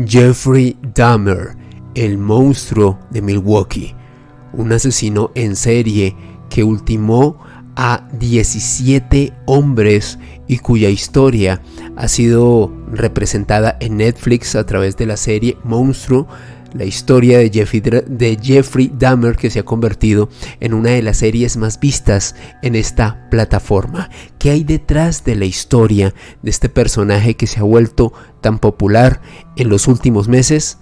Jeffrey Dahmer, el monstruo de Milwaukee, un asesino en serie que ultimó a 17 hombres y cuya historia ha sido representada en Netflix a través de la serie Monstruo, la historia de Jeffrey Dahmer, que se ha convertido en una de las series más vistas en esta plataforma. ¿Qué hay detrás de la historia de este personaje que se ha vuelto tan popular en los últimos meses?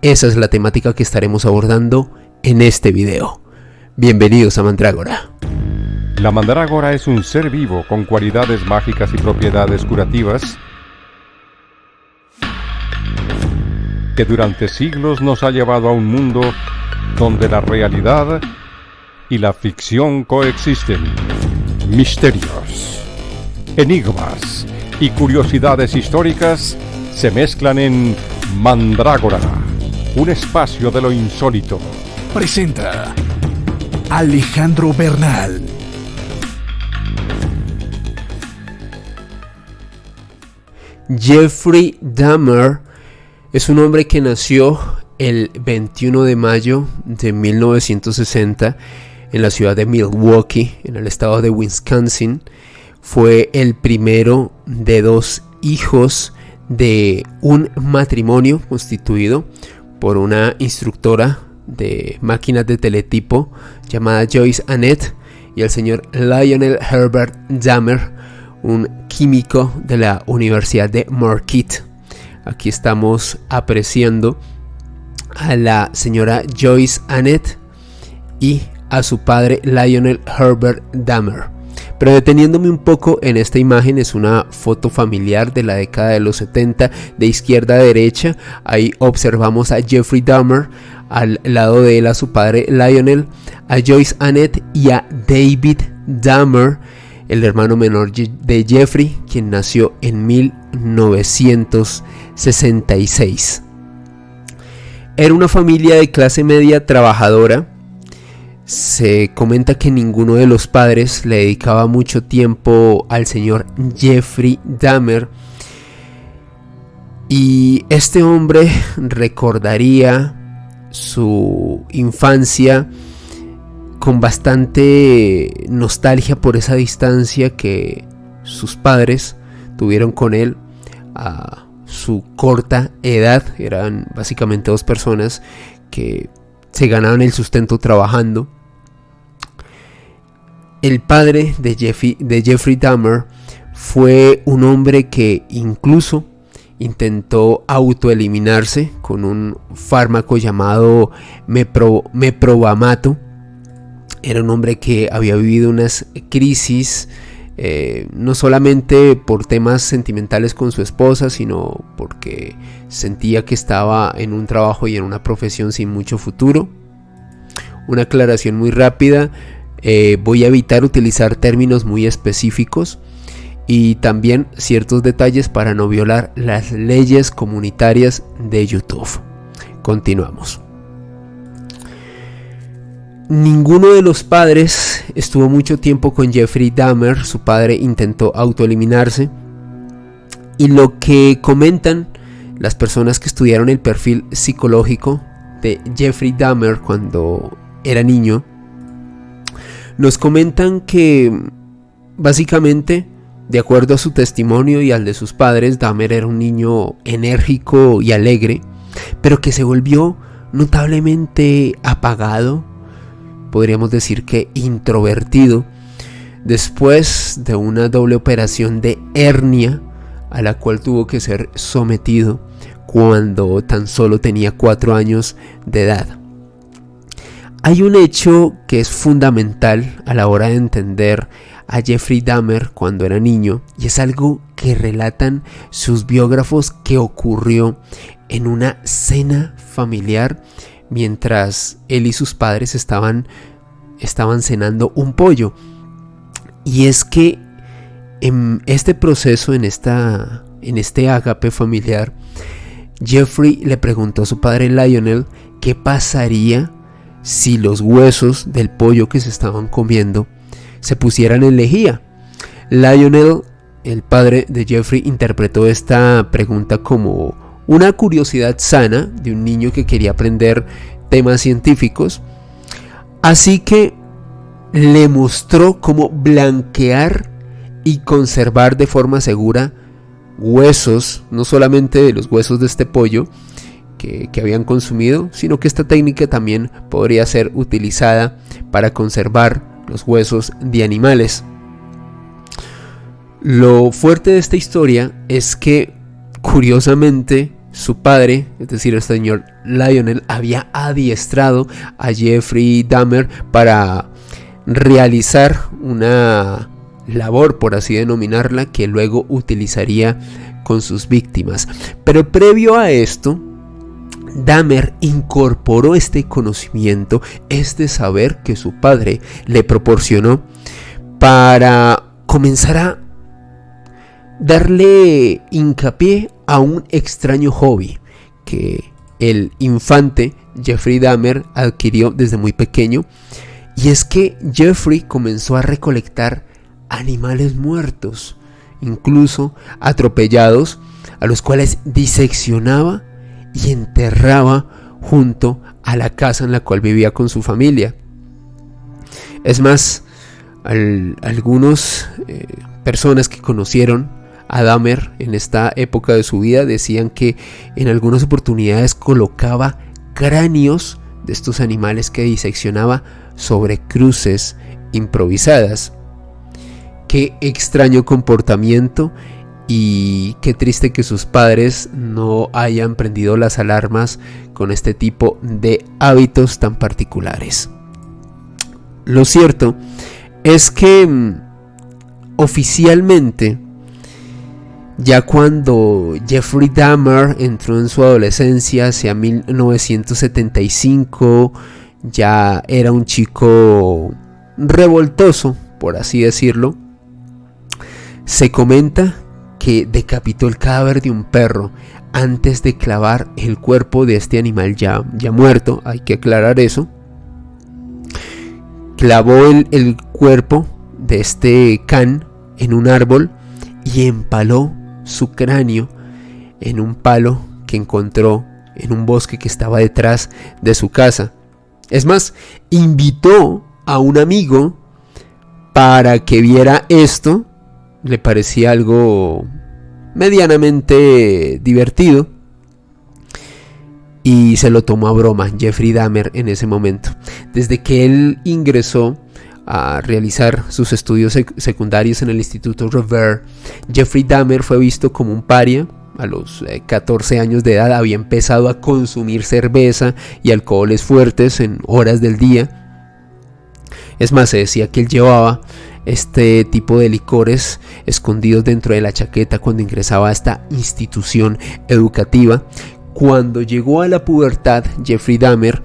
Esa es la temática que estaremos abordando en este video. Bienvenidos a Mandrágora. La mandrágora es un ser vivo con cualidades mágicas y propiedades curativas que durante siglos nos ha llevado a un mundo donde la realidad y la ficción coexisten. Misterios, enigmas y curiosidades históricas se mezclan en Mandrágora, un espacio de lo insólito. Presenta Alejandro Bernal. Jeffrey Dahmer es un hombre que nació el 21 de mayo de 1960 en la ciudad de Milwaukee, en el estado de Wisconsin. Fue el primero de 2 hijos de un matrimonio constituido por una instructora de máquinas de teletipo llamada Joyce Annette y el señor Lionel Herbert Dahmer, un químico de la Universidad de Marquette. Aquí estamos apreciando a la señora Joyce Annette y a su padre Lionel Herbert Dahmer. Pero deteniéndome un poco en esta imagen, es una foto familiar de la década de los 70, de izquierda a derecha. Ahí observamos a Jeffrey Dahmer, al lado de él a su padre Lionel, a Joyce Annette y a David Dahmer, el hermano menor de Jeffrey, quien nació en 1966. Era una familia de clase media trabajadora. Se comenta que ninguno de los padres le dedicaba mucho tiempo al señor Jeffrey Dahmer, y este hombre recordaría su infancia con bastante nostalgia por esa distancia que sus padres tuvieron con él a su corta edad. Eran básicamente 2 personas que se ganaban el sustento trabajando. El padre de Jeffrey Dahmer fue un hombre que incluso intentó autoeliminarse con un fármaco llamado meprobamato. Era un hombre que había vivido unas crisis, no solamente por temas sentimentales con su esposa, sino porque sentía que estaba en un trabajo y en una profesión sin mucho futuro. Una aclaración muy rápida, voy a evitar utilizar términos muy específicos y también ciertos detalles para no violar las leyes comunitarias de YouTube. Continuamos. Ninguno de los padres estuvo mucho tiempo con Jeffrey Dahmer. Su padre intentó autoeliminarse, y lo que comentan las personas que estudiaron el perfil psicológico de Jeffrey Dahmer cuando era niño, nos comentan que básicamente, de acuerdo a su testimonio y al de sus padres, Dahmer era un niño enérgico y alegre, pero que se volvió notablemente apagado, podríamos decir que introvertido, después de una doble operación de hernia a la cual tuvo que ser sometido cuando tan solo tenía 4 años de edad. Hay un hecho que es fundamental a la hora de entender a Jeffrey Dahmer cuando era niño, y es algo que relatan sus biógrafos que ocurrió en una cena familiar mientras él y sus padres estaban cenando un pollo. Y es que en este proceso, en este ágape familiar, Jeffrey le preguntó a su padre Lionel qué pasaría si los huesos del pollo que se estaban comiendo se pusieran en lejía. Lionel, el padre de Jeffrey, interpretó esta pregunta como una curiosidad sana de un niño que quería aprender temas científicos, así que le mostró cómo blanquear y conservar de forma segura huesos, no solamente de los huesos de este pollo que habían consumido, sino que esta técnica también podría ser utilizada para conservar los huesos de animales. Lo fuerte de esta historia es que, curiosamente, su padre, es decir, el señor Lionel, había adiestrado a Jeffrey Dahmer para realizar una labor, por así denominarla, que luego utilizaría con sus víctimas. Pero previo a esto, Dahmer incorporó este conocimiento, este saber que su padre le proporcionó, para comenzar a darle hincapié a un extraño hobby que el infante Jeffrey Dahmer adquirió desde muy pequeño, y es que Jeffrey comenzó a recolectar animales muertos, incluso atropellados, a los cuales diseccionaba y enterraba junto a la casa en la cual vivía con su familia. Es más, algunas personas que conocieron a Dahmer en esta época de su vida decían que en algunas oportunidades colocaba cráneos de estos animales que diseccionaba sobre cruces improvisadas. Qué extraño comportamiento, y qué triste que sus padres no hayan prendido las alarmas con este tipo de hábitos tan particulares. Lo cierto es que oficialmente, ya cuando Jeffrey Dahmer entró en su adolescencia hacia 1975, ya era un chico revoltoso, por así decirlo. Se comenta que decapitó el cadáver de un perro antes de clavar el cuerpo de este animal ya muerto, hay que aclarar eso. Clavó el cuerpo de este can en un árbol y empaló su cráneo en un palo que encontró en un bosque que estaba detrás de su casa. Es más, invitó a un amigo para que viera esto. Le parecía algo medianamente divertido y se lo tomó a broma Jeffrey Dahmer en ese momento. Desde que él ingresó a realizar sus estudios secundarios en el Instituto Revere, Jeffrey Dahmer fue visto como un paria. A los 14 años de edad había empezado a consumir cerveza y alcoholes fuertes en horas del día. Es más, se decía que él llevaba este tipo de licores escondidos dentro de la chaqueta cuando ingresaba a esta institución educativa. Cuando llegó a la pubertad, Jeffrey Dahmer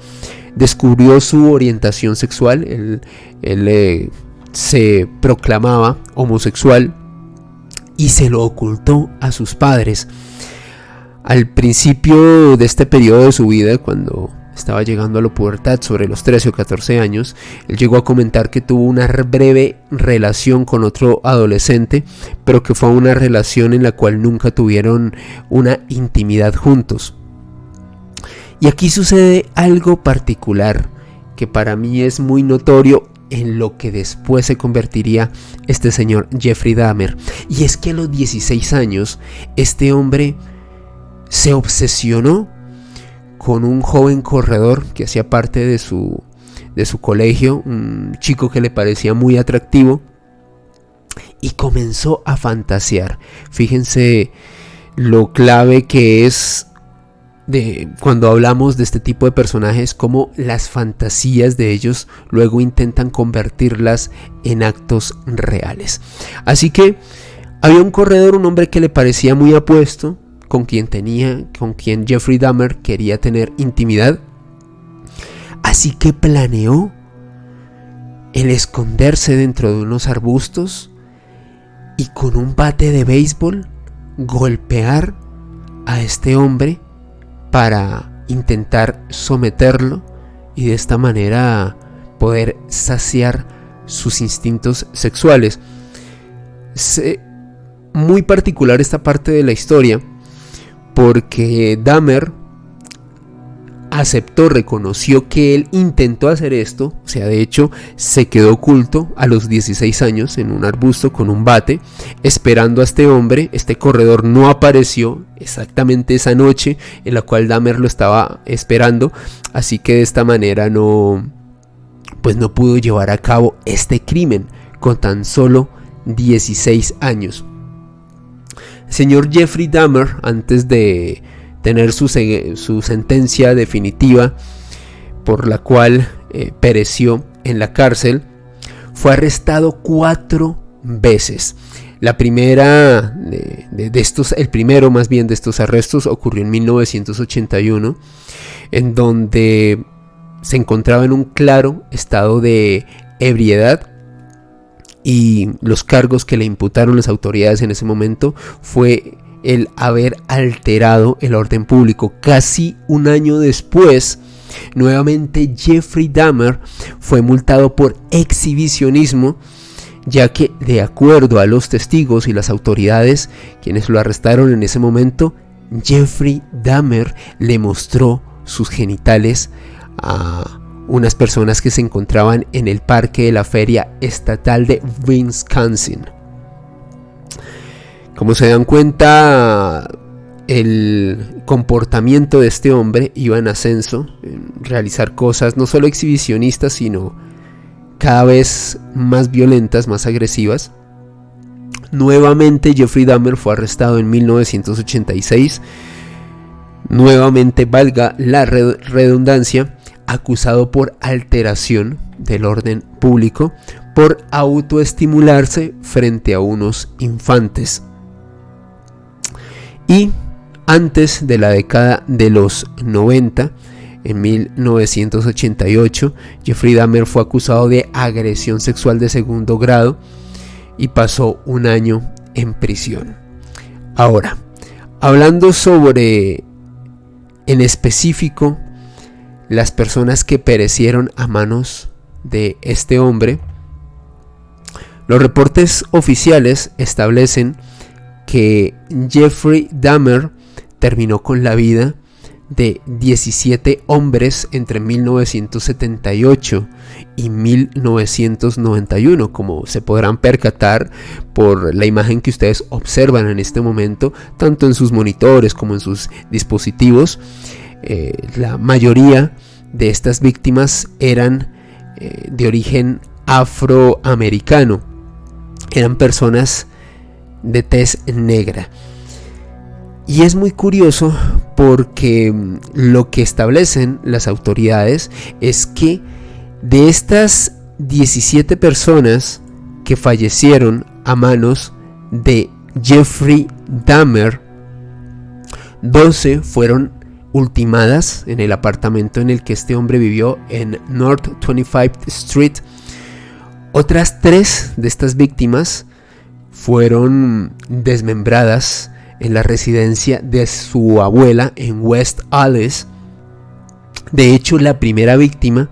descubrió su orientación sexual. Él se proclamaba homosexual y se lo ocultó a sus padres. Al principio de este periodo de su vida, cuando estaba llegando a la pubertad, sobre los 13 o 14 años, él llegó a comentar que tuvo una breve relación con otro adolescente, pero que fue una relación en la cual nunca tuvieron una intimidad juntos. Y aquí sucede algo particular que para mí es muy notorio en lo que después se convertiría este señor Jeffrey Dahmer, y es que a los 16 años este hombre se obsesionó con un joven corredor que hacía parte de su colegio, un chico que le parecía muy atractivo, y comenzó a fantasear. Fíjense lo clave que es cuando hablamos de este tipo de personajes, cómo las fantasías de ellos luego intentan convertirlas en actos reales. Así que había un corredor, un hombre que le parecía muy apuesto, con quien Jeffrey Dahmer quería tener intimidad. Así que planeó el esconderse dentro de unos arbustos y con un bate de béisbol golpear a este hombre para intentar someterlo y de esta manera poder saciar sus instintos sexuales. Muy particular esta parte de la historia, porque Dahmer reconoció que él intentó hacer esto, o sea, de hecho se quedó oculto a los 16 años en un arbusto con un bate, esperando a este hombre. Este corredor no apareció exactamente esa noche en la cual Dahmer lo estaba esperando, así que de esta manera no pudo llevar a cabo este crimen con tan solo 16 años. El señor Jeffrey Dahmer, antes de tener su sentencia definitiva por la cual pereció en la cárcel, fue arrestado 4 veces. La primera el primero más bien de estos arrestos ocurrió en 1981, en donde se encontraba en un claro estado de ebriedad, y los cargos que le imputaron las autoridades en ese momento fue el haber alterado el orden público. Casi un año después, nuevamente Jeffrey Dahmer fue multado por exhibicionismo, ya que de acuerdo a los testigos y las autoridades quienes lo arrestaron en ese momento, Jeffrey Dahmer le mostró sus genitales a unas personas que se encontraban en el parque de la feria estatal de Wisconsin. Como se dan cuenta, el comportamiento de este hombre iba en ascenso, en realizar cosas no solo exhibicionistas, sino cada vez más violentas, más agresivas. Nuevamente Jeffrey Dahmer fue arrestado en 1986, nuevamente, valga la redundancia, acusado por alteración del orden público por autoestimularse frente a unos infantes. Y antes de la década de los 90, en 1988, Jeffrey Dahmer fue acusado de agresión sexual de segundo grado y pasó un año en prisión. Ahora, hablando sobre, en específico, las personas que perecieron a manos de este hombre, los reportes oficiales establecen que Jeffrey Dahmer terminó con la vida de 17 hombres entre 1978 y 1991, como se podrán percatar por la imagen que ustedes observan en este momento, tanto en sus monitores como en sus dispositivos. La mayoría de estas víctimas eran de origen afroamericano, eran personas de tez negra. Y es muy curioso porque lo que establecen las autoridades es que de estas 17 personas que fallecieron a manos de Jeffrey Dahmer, 12 fueron ultimadas en el apartamento en el que este hombre vivió en North 25th Street. Otras 3 de estas víctimas fueron desmembradas en la residencia de su abuela en West Allis. De hecho, la primera víctima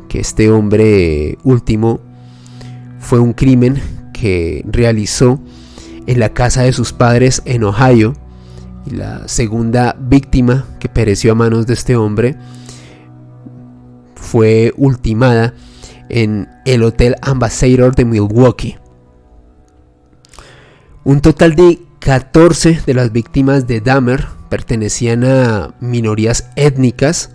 que este hombre ultimó fue un crimen que realizó en la casa de sus padres en Ohio. Y la segunda víctima que pereció a manos de este hombre fue ultimada en el Hotel Ambassador de Milwaukee. Un total de 14 de las víctimas de Dahmer pertenecían a minorías étnicas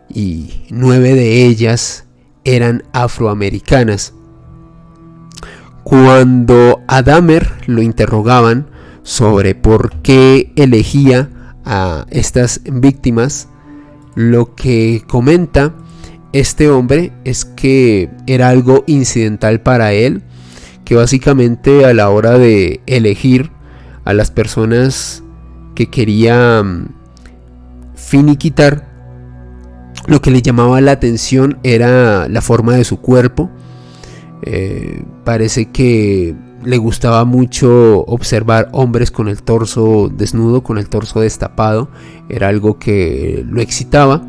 y 9 de ellas eran afroamericanas. Cuando a Dahmer lo interrogaban sobre por qué elegía a estas víctimas, lo que comenta este hombre es que era algo incidental para él, que básicamente a la hora de elegir a las personas que quería finiquitar, lo que le llamaba la atención era la forma de su cuerpo. Parece que le gustaba mucho observar hombres con el torso desnudo, con el torso destapado. Era algo que lo excitaba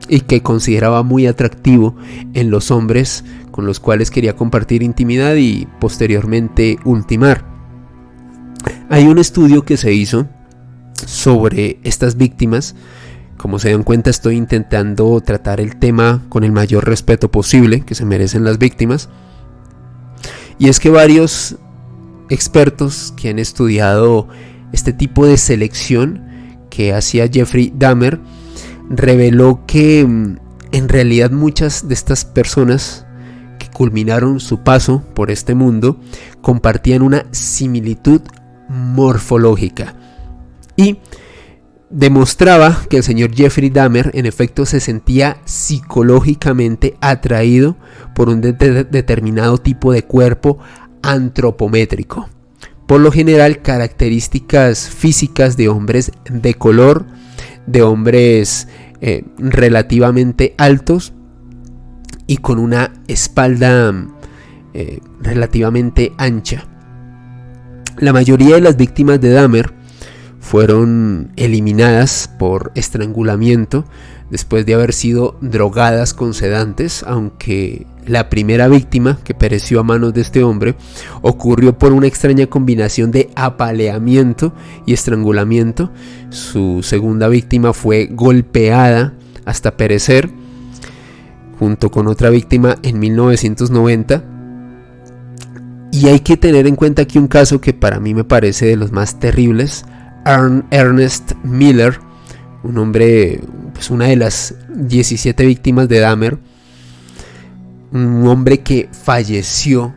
y que consideraba muy atractivo en los hombres con los cuales quería compartir intimidad y posteriormente ultimar. Hay un estudio que se hizo sobre estas víctimas. Como se dan cuenta, estoy intentando tratar el tema con el mayor respeto posible que se merecen las víctimas. Y es que varios expertos que han estudiado este tipo de selección que hacía Jeffrey Dahmer reveló que en realidad muchas de estas personas que culminaron su paso por este mundo compartían una similitud morfológica y demostraba que el señor Jeffrey Dahmer en efecto se sentía psicológicamente atraído por un determinado tipo de cuerpo antropométrico. Por lo general, características físicas de hombres de color, de hombres relativamente altos y con una espalda relativamente ancha. La mayoría de las víctimas de Dahmer fueron eliminadas por estrangulamiento después de haber sido drogadas con sedantes, aunque la primera víctima que pereció a manos de este hombre ocurrió por una extraña combinación de apaleamiento y estrangulamiento. Su segunda víctima fue golpeada hasta perecer, junto con otra víctima en 1990. Y hay que tener en cuenta aquí un caso que para mí me parece de los más terribles. Ernest Miller, un hombre, pues una de las 17 víctimas de Dahmer, un hombre que falleció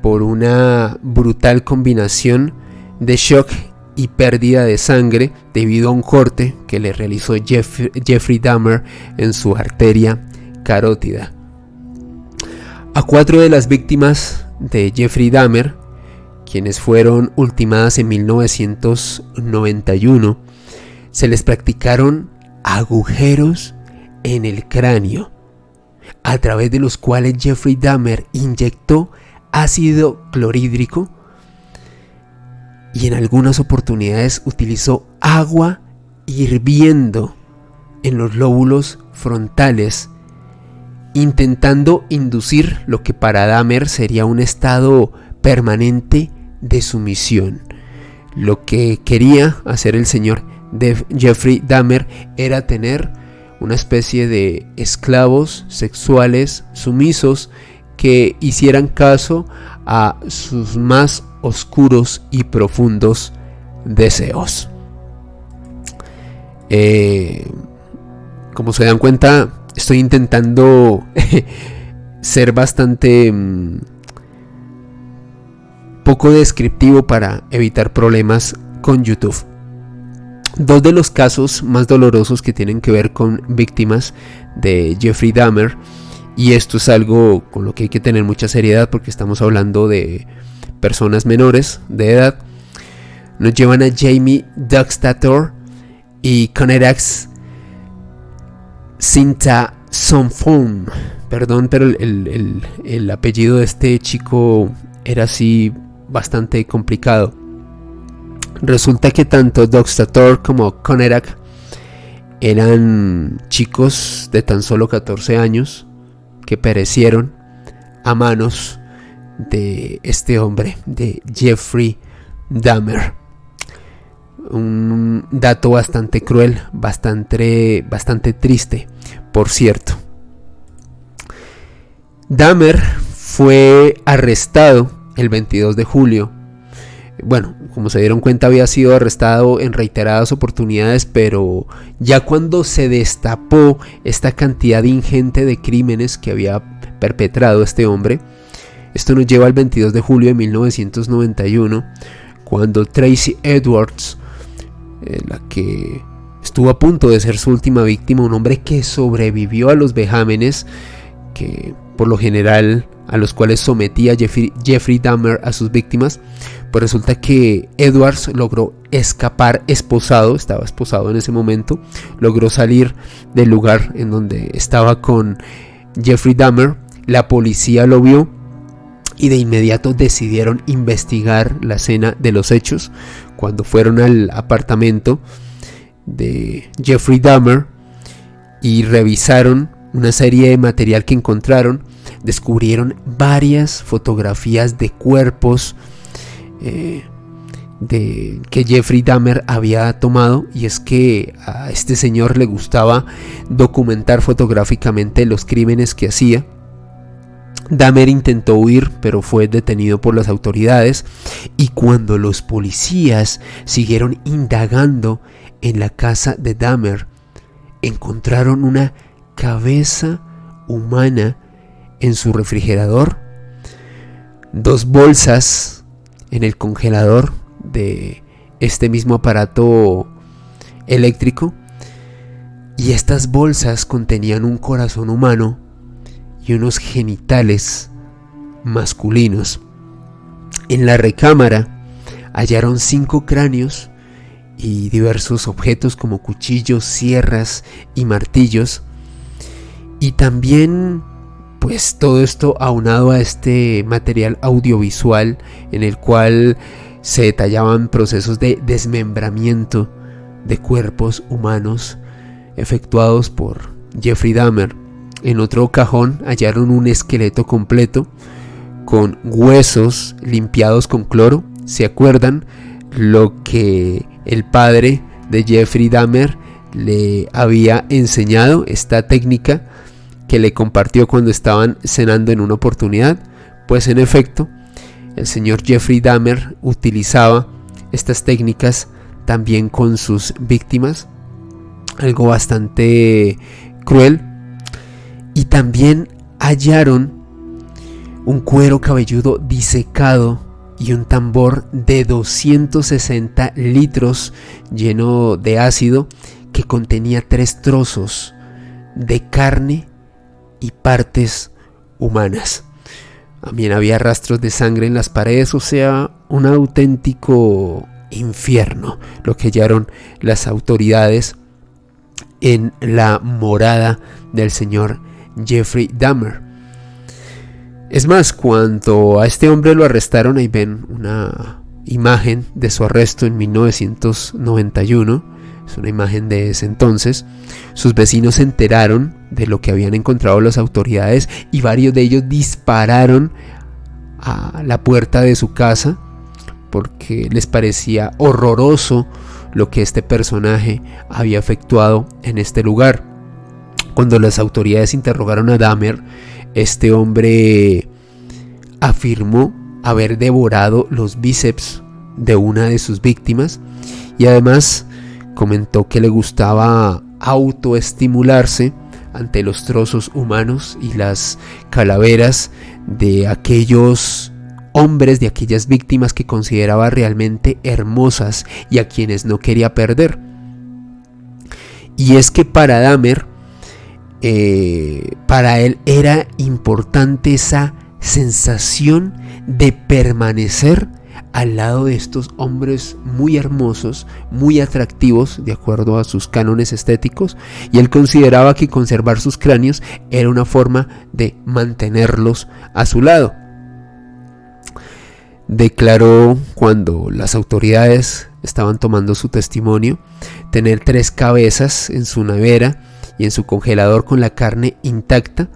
por una brutal combinación de shock y pérdida de sangre debido a un corte que le realizó Jeffrey Dahmer en su arteria carótida. A 4 de las víctimas de Jeffrey Dahmer, quienes fueron ultimadas en 1991, se les practicaron agujeros en el cráneo, a través de los cuales Jeffrey Dahmer inyectó ácido clorhídrico y en algunas oportunidades utilizó agua hirviendo en los lóbulos frontales, intentando inducir lo que para Dahmer sería un estado permanente de sumisión. Lo que quería hacer el señor Jeffrey Dahmer era tener una especie de esclavos sexuales sumisos que hicieran caso a sus más oscuros y profundos deseos. Como se dan cuenta, estoy intentando ser bastante poco descriptivo para evitar problemas con YouTube. Dos de los casos más dolorosos que tienen que ver con víctimas de Jeffrey Dahmer, y esto es algo con lo que hay que tener mucha seriedad porque estamos hablando de personas menores de edad, nos llevan a Jamie Doxtator y Conerax Sinta-Somphone. Perdón, pero el apellido de este chico era así bastante complicado. Resulta que tanto Doxtator como Conerac eran chicos de tan solo 14 años que perecieron a manos de este hombre, de Jeffrey Dahmer. Un dato bastante cruel, bastante triste, por cierto. Dahmer fue arrestado el 22 de julio. Bueno, como se dieron cuenta, había sido arrestado en reiteradas oportunidades, pero ya cuando se destapó esta cantidad ingente de crímenes que había perpetrado este hombre, esto nos lleva al 22 de julio de 1991, cuando Tracy Edwards, la que estuvo a punto de ser su última víctima, un hombre que sobrevivió a los vejámenes que por lo general a los cuales sometía Jeffrey Dahmer a sus víctimas, pues resulta que Edwards logró escapar esposado, estaba esposado en ese momento, logró salir del lugar en donde estaba con Jeffrey Dahmer. La policía lo vio y de inmediato decidieron investigar la escena de los hechos. Cuando fueron al apartamento de Jeffrey Dahmer y revisaron una serie de material que encontraron, descubrieron varias fotografías de cuerpos que Jeffrey Dahmer había tomado, y es que a este señor le gustaba documentar fotográficamente los crímenes que hacía. Dahmer intentó huir, pero fue detenido por las autoridades, y cuando los policías siguieron indagando en la casa de Dahmer, encontraron una cabeza humana en su refrigerador, 2 bolsas en el congelador de este mismo aparato eléctrico, y estas bolsas contenían un corazón humano y unos genitales masculinos. En la recámara hallaron 5 cráneos y diversos objetos como cuchillos, sierras y martillos, y también pues todo esto aunado a este material audiovisual en el cual se detallaban procesos de desmembramiento de cuerpos humanos efectuados por Jeffrey Dahmer. En otro cajón hallaron un esqueleto completo con huesos limpiados con cloro. ¿Se acuerdan lo que el padre de Jeffrey Dahmer le había enseñado? Esta técnica que le compartió cuando estaban cenando en una oportunidad. Pues en efecto, el señor Jeffrey Dahmer utilizaba estas técnicas también con sus víctimas, algo bastante cruel. Y también hallaron un cuero cabelludo disecado y un tambor de 260 litros lleno de ácido que contenía 3 trozos de carne y partes humanas. También había rastros de sangre en las paredes, o sea, un auténtico infierno lo que hallaron las autoridades en la morada del señor Jeffrey Dahmer. Es más, cuando a este hombre lo arrestaron, ahí ven una imagen de su arresto en 1991, es una imagen de ese entonces. Sus vecinos se enteraron de lo que habían encontrado las autoridades y varios de ellos dispararon a la puerta de su casa porque les parecía horroroso lo que este personaje había efectuado en este lugar. Cuando las autoridades interrogaron a Dahmer, este hombre afirmó haber devorado los bíceps de una de sus víctimas y además comentó que le gustaba autoestimularse ante los trozos humanos y las calaveras de aquellos hombres, de aquellas víctimas que consideraba realmente hermosas y a quienes no quería perder. Y es que para Dahmer, para él era importante esa sensación de permanecer al lado de estos hombres muy hermosos, muy atractivos de acuerdo a sus cánones estéticos, y él consideraba que conservar sus cráneos era una forma de mantenerlos a su lado. Declaró, cuando las autoridades estaban tomando su testimonio, tener 3 cabezas en su nevera y en su congelador con la carne intacta,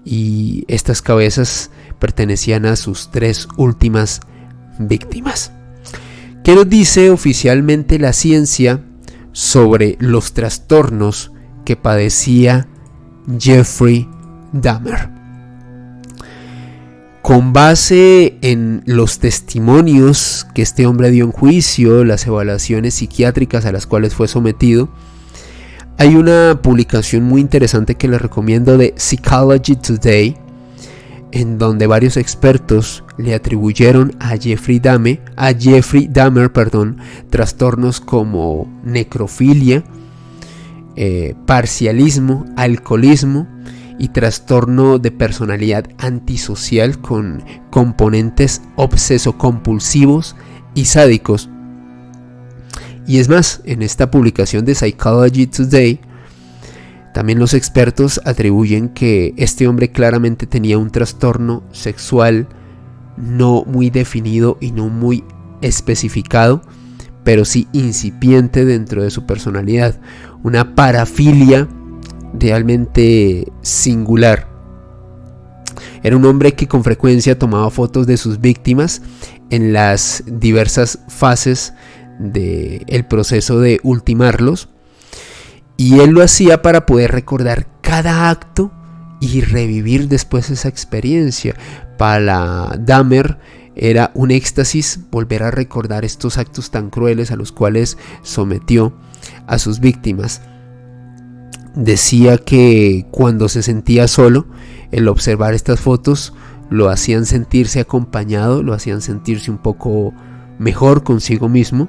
y estas cabezas pertenecían a sus 3 últimas víctimas. ¿Qué nos dice oficialmente la ciencia sobre los trastornos que padecía Jeffrey Dahmer? Con base en los testimonios que este hombre dio en juicio, las evaluaciones psiquiátricas a las cuales fue sometido, hay una publicación muy interesante que les recomiendo de Psychology Today, en donde varios expertos le atribuyeron a Jeffrey Dahmer, trastornos como necrofilia, parcialismo, alcoholismo y trastorno de personalidad antisocial con componentes obseso-compulsivos y sádicos. Y es más, en esta publicación de Psychology Today, también los expertos atribuyen que este hombre claramente tenía un trastorno sexual no muy definido y no muy especificado, pero sí incipiente dentro de su personalidad, una parafilia realmente singular. Era un hombre que con frecuencia tomaba fotos de sus víctimas en las diversas fases del proceso de ultimarlos, y él lo hacía para poder recordar cada acto y revivir después esa experiencia. Para Dahmer era un éxtasis volver a recordar estos actos tan crueles a los cuales sometió a sus víctimas. Decía que cuando se sentía solo, el observar estas fotos lo hacían sentirse acompañado, lo hacían sentirse un poco mejor consigo mismo.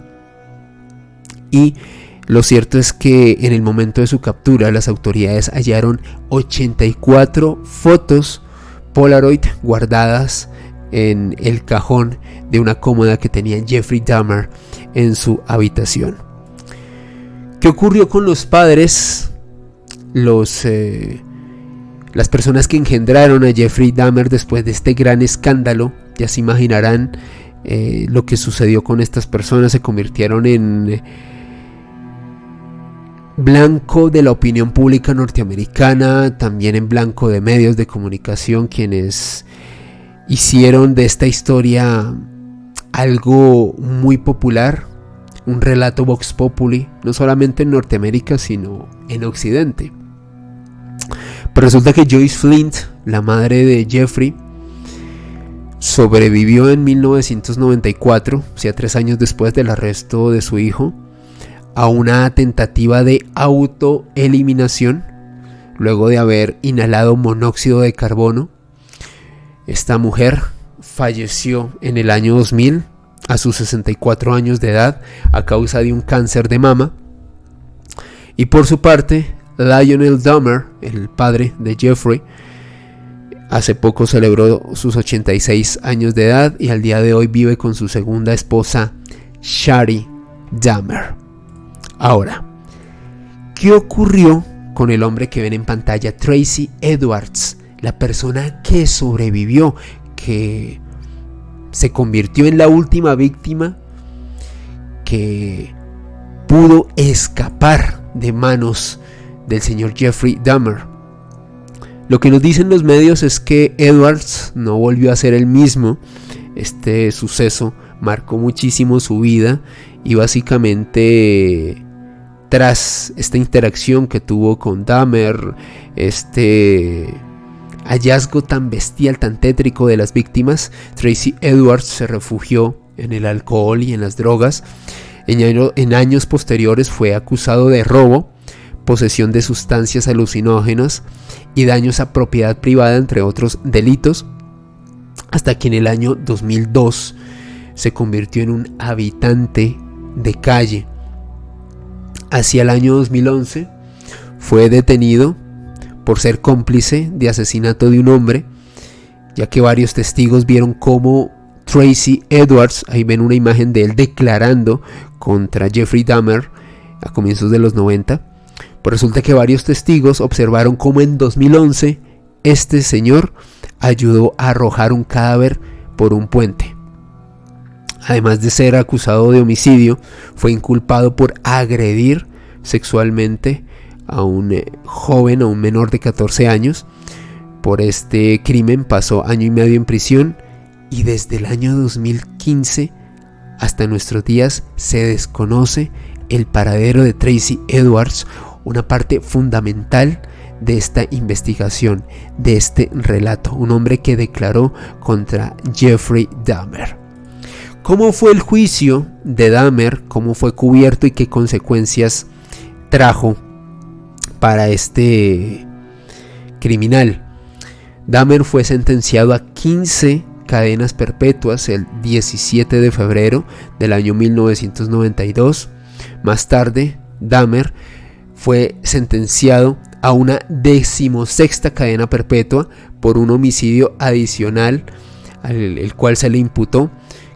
Y lo cierto es que en el momento de su captura, las autoridades hallaron 84 fotos Polaroid guardadas en el cajón de una cómoda que tenía Jeffrey Dahmer en su habitación. ¿Qué ocurrió con los padres? Las personas que engendraron a Jeffrey Dahmer después de este gran escándalo, ya se imaginarán lo que sucedió con estas personas. Se convirtieron en blanco de la opinión pública norteamericana, también en blanco de medios de comunicación, quienes hicieron de esta historia algo muy popular, un relato vox populi, no solamente en Norteamérica sino en Occidente. Pero resulta que Joyce Flint, la madre de Jeffrey, sobrevivió en 1994, o sea 3 años después del arresto de su hijo, a una tentativa de autoeliminación luego de haber inhalado monóxido de carbono. Esta mujer falleció en el año 2000 a sus 64 años de edad a causa de un cáncer de mama. Y por su parte, Lionel Dahmer, el padre de Jeffrey, hace poco celebró sus 86 años de edad y al día de hoy vive con su segunda esposa, Shari Dahmer. Ahora, ¿qué ocurrió con el hombre que ven en pantalla, Tracy Edwards, la persona que sobrevivió, que se convirtió en la última víctima que pudo escapar de manos del señor Jeffrey Dahmer? Lo que nos dicen los medios es que Edwards no volvió a ser el mismo. Este suceso marcó muchísimo su vida y básicamente tras esta interacción que tuvo con Dahmer, este hallazgo tan bestial, tan tétrico de las víctimas, Tracy Edwards se refugió en el alcohol y en las drogas. En años posteriores fue acusado de robo, posesión de sustancias alucinógenas y daños a propiedad privada, entre otros delitos, hasta que en el año 2002 se convirtió en un habitante de calle. Hacia el año 2011 fue detenido por ser cómplice de asesinato de un hombre, ya que varios testigos vieron cómo Tracy Edwards, ahí ven una imagen de él declarando contra Jeffrey Dahmer a comienzos de los 90, pues resulta que varios testigos observaron cómo en 2011 este señor ayudó a arrojar un cadáver por un puente. Además de ser acusado de homicidio, fue inculpado por agredir sexualmente a un joven, a un menor de 14 años. Por este crimen pasó 1 año y medio en prisión y desde el año 2015 hasta nuestros días se desconoce el paradero de Tracy Edwards, una parte fundamental de esta investigación, de este relato, un hombre que declaró contra Jeffrey Dahmer. ¿Cómo fue el juicio de Dahmer? ¿Cómo fue cubierto y qué consecuencias trajo para este criminal? Dahmer fue sentenciado a 15 cadenas perpetuas el 17 de febrero del año 1992. Más tarde, Dahmer fue sentenciado a una 16ª cadena perpetua por un homicidio adicional el cual se le imputó,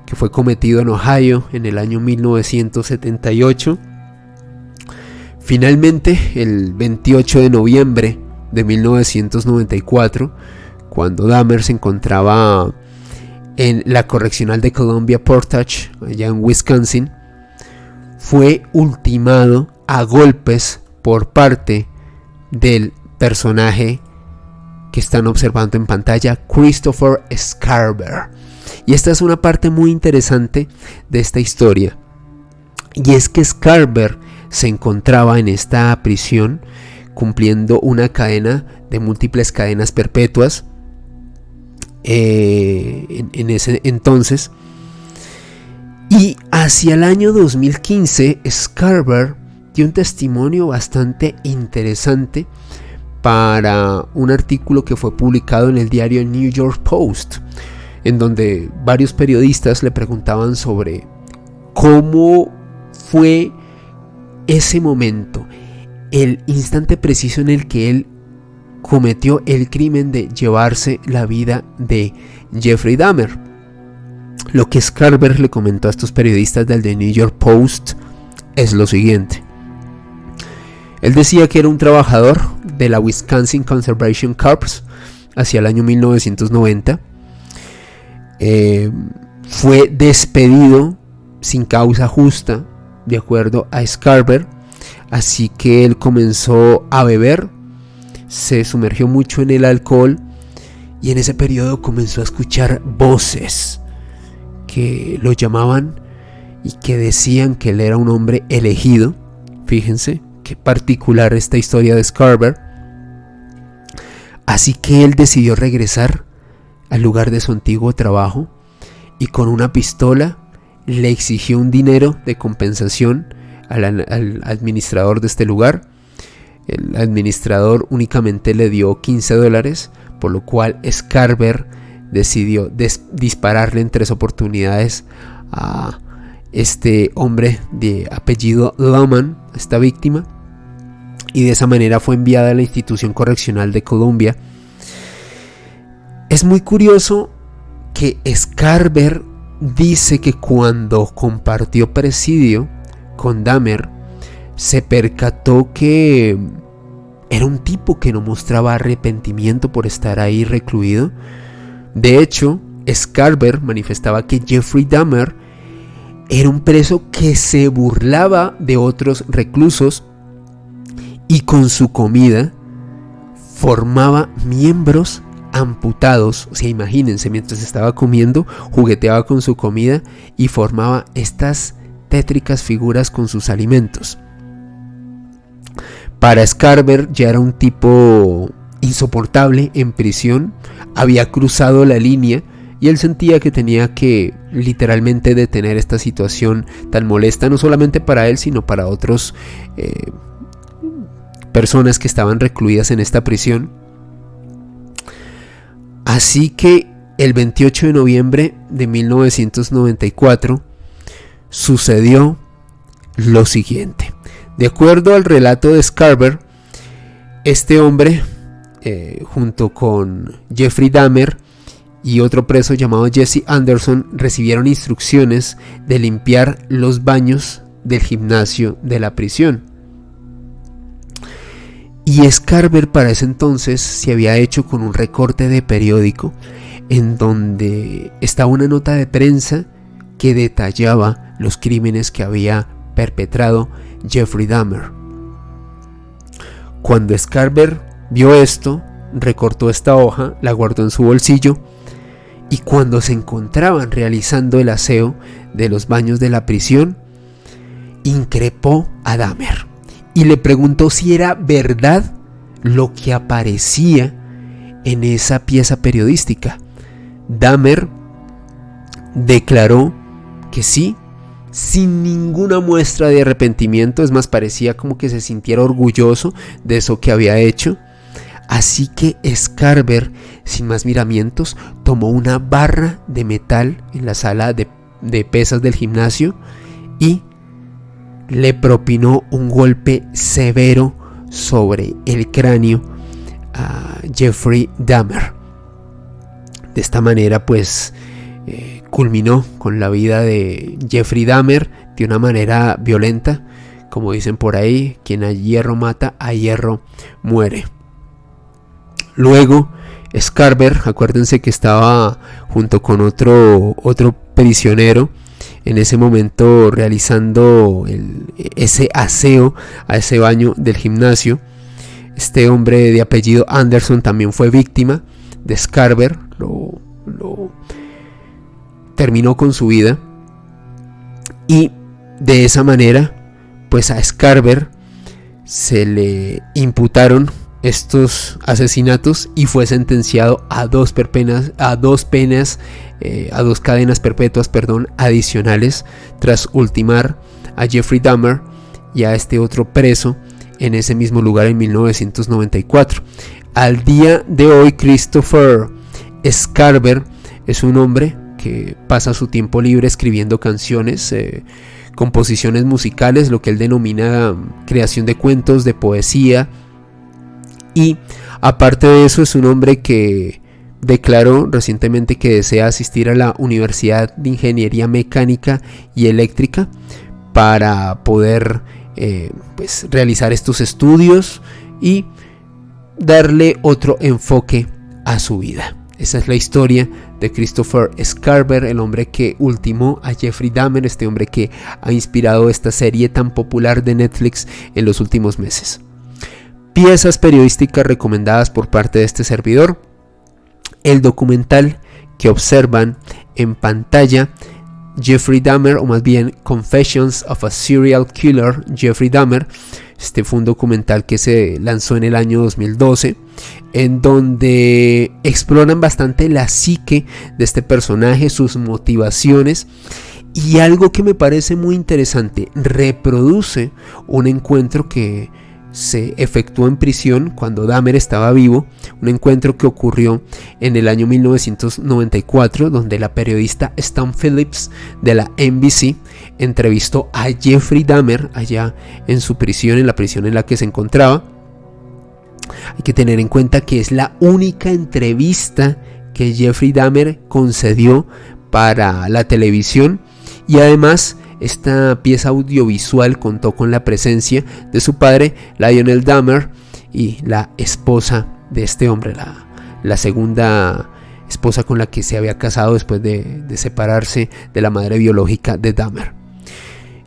que fue cometido en Ohio en el año 1978. Finalmente, el 28 de noviembre de 1994, cuando Dahmer se encontraba en la correccional de Columbia Portage, allá en Wisconsin, fue ultimado a golpes por parte del personaje que están observando en pantalla, Christopher Scarver. Y esta es una parte muy interesante de esta historia. Y es que Scarver se encontraba en esta prisión cumpliendo una cadena de múltiples cadenas perpetuas en ese entonces. Y hacia el año 2015, Scarver dio un testimonio bastante interesante para un artículo que fue publicado en el diario New York Post, en donde varios periodistas le preguntaban sobre cómo fue ese momento, el instante preciso en el que él cometió el crimen de llevarse la vida de Jeffrey Dahmer. Lo que Scarver le comentó a estos periodistas del The New York Post es lo siguiente. Él decía que era un trabajador de la Wisconsin Conservation Corps hacia el año 1990. Fue despedido sin causa justa, de acuerdo a Scarver. Así que él comenzó a beber, se sumergió mucho en el alcohol y en ese periodo comenzó a escuchar voces que lo llamaban y que decían que él era un hombre elegido. Fíjense qué particular esta historia de Scarver. Así que él decidió regresar al lugar de su antiguo trabajo y con una pistola le exigió un dinero de compensación al administrador de este lugar. El administrador únicamente le dio $15, por lo cual Scarver decidió dispararle en 3 oportunidades a este hombre de apellido Lohman, esta víctima, y de esa manera fue enviada a la institución correccional de Columbia. Es muy curioso que Scarver dice que cuando compartió presidio con Dahmer, se percató que era un tipo que no mostraba arrepentimiento por estar ahí recluido. De hecho, Scarver manifestaba que Jeffrey Dahmer era un preso que se burlaba de otros reclusos y con su comida formaba miembros amputados. O sea, imagínense, mientras estaba comiendo, jugueteaba con su comida y formaba estas tétricas figuras con sus alimentos. Para Scarver ya era un tipo insoportable en prisión, había cruzado la línea y él sentía que tenía que literalmente detener esta situación tan molesta, no solamente para él, sino para otros personas que estaban recluidas en esta prisión. Así que el 28 de noviembre de 1994 sucedió lo siguiente. De acuerdo al relato de Scarver, este hombre, junto con Jeffrey Dahmer y otro preso llamado Jesse Anderson, recibieron instrucciones de limpiar los baños del gimnasio de la prisión. Y Scarver para ese entonces se había hecho con un recorte de periódico en donde estaba una nota de prensa que detallaba los crímenes que había perpetrado Jeffrey Dahmer. Cuando Scarver vio esto, recortó esta hoja, la guardó en su bolsillo y cuando se encontraban realizando el aseo de los baños de la prisión, increpó a Dahmer y le preguntó si era verdad lo que aparecía en esa pieza periodística. Dahmer declaró que sí, sin ninguna muestra de arrepentimiento. Es más, parecía como que se sintiera orgulloso de eso que había hecho. Así que Scarver, sin más miramientos, tomó una barra de metal en la sala de pesas del gimnasio y le propinó un golpe severo sobre el cráneo a Jeffrey Dahmer. De esta manera, pues, culminó con la vida de Jeffrey Dahmer de una manera violenta. Como dicen por ahí, quien a hierro mata, a hierro muere. Luego, Scarver, acuérdense que estaba junto con otro prisionero en ese momento realizando ese aseo a ese baño del gimnasio. Este hombre de apellido Anderson también fue víctima de Scarver, lo terminó con su vida, y de esa manera pues a Scarver se le imputaron estos asesinatos y fue sentenciado a dos cadenas perpetuas, adicionales, tras ultimar a Jeffrey Dahmer y a este otro preso en ese mismo lugar en 1994. Al día de hoy, Christopher Scarver es un hombre que pasa su tiempo libre escribiendo canciones, composiciones musicales, lo que él denomina creación de cuentos, de poesía, y aparte de eso es un hombre que declaró recientemente que desea asistir a la Universidad de Ingeniería Mecánica y Eléctrica para poder pues realizar estos estudios y darle otro enfoque a su vida. Esa es la historia de Christopher Scarver, el hombre que ultimó a Jeffrey Dahmer, este hombre que ha inspirado esta serie tan popular de Netflix en los últimos meses. Piezas periodísticas recomendadas por parte de este servidor: el documental que observan en pantalla, Jeffrey Dahmer, o más bien Confessions of a Serial Killer, Jeffrey Dahmer. Este fue un documental que se lanzó en el año 2012, en donde exploran bastante la psique de este personaje, sus motivaciones, y algo que me parece muy interesante, reproduce un encuentro que se efectuó en prisión cuando Dahmer estaba vivo, un encuentro que ocurrió en el año 1994, donde la periodista Stan Phillips de la NBC entrevistó a Jeffrey Dahmer allá en su prisión, en la prisión en la que se encontraba. Hay que tener en cuenta que es la única entrevista que Jeffrey Dahmer concedió para la televisión, y además esta pieza audiovisual contó con la presencia de su padre, Lionel Dahmer, y la esposa de este hombre, la segunda esposa con la que se había casado después de separarse de la madre biológica de Dahmer.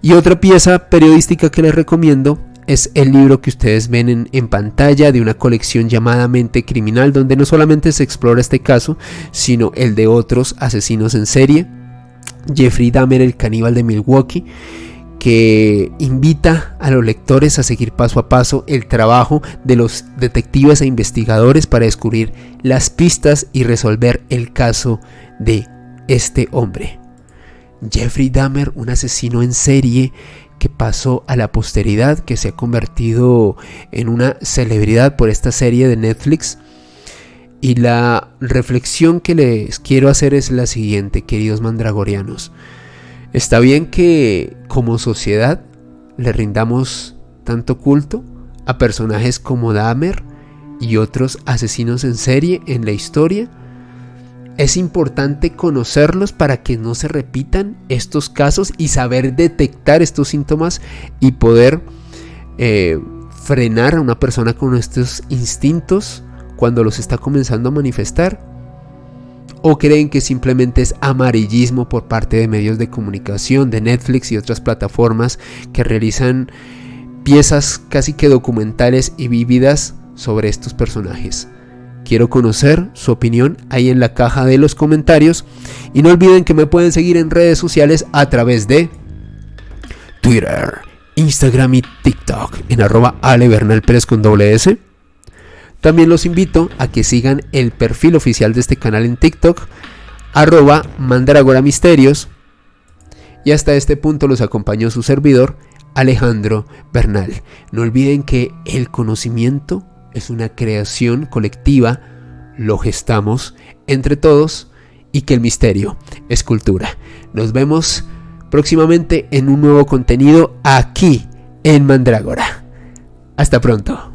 Y otra pieza periodística que les recomiendo es el libro que ustedes ven en pantalla, de una colección llamada Mente Criminal, donde no solamente se explora este caso, sino el de otros asesinos en serie. Jeffrey Dahmer, el caníbal de Milwaukee, que invita a los lectores a seguir paso a paso el trabajo de los detectives e investigadores para descubrir las pistas y resolver el caso de este hombre. Jeffrey Dahmer, un asesino en serie que pasó a la posteridad, que se ha convertido en una celebridad por esta serie de Netflix. Y la reflexión que les quiero hacer es la siguiente, queridos mandragorianos. Está bien que como sociedad le rindamos tanto culto a personajes como Dahmer y otros asesinos en serie en la historia. Es importante conocerlos para que no se repitan estos casos y saber detectar estos síntomas y poder frenar a una persona con estos instintos cuando los está comenzando a manifestar. ¿O creen que simplemente es amarillismo por parte de medios de comunicación, de Netflix y otras plataformas que realizan piezas casi que documentales y vívidas sobre estos personajes? Quiero conocer su opinión ahí en la caja de los comentarios, y no olviden que me pueden seguir en redes sociales a través de Twitter, Instagram y TikTok en @AleBernalPérez con @S. También los invito a que sigan el perfil oficial de este canal en TikTok, @MandragoraMisterios. Y hasta este punto los acompañó su servidor, Alejandro Bernal. No olviden que el conocimiento es una creación colectiva, lo gestamos entre todos, y que el misterio es cultura. Nos vemos próximamente en un nuevo contenido aquí en Mandrágora. Hasta pronto.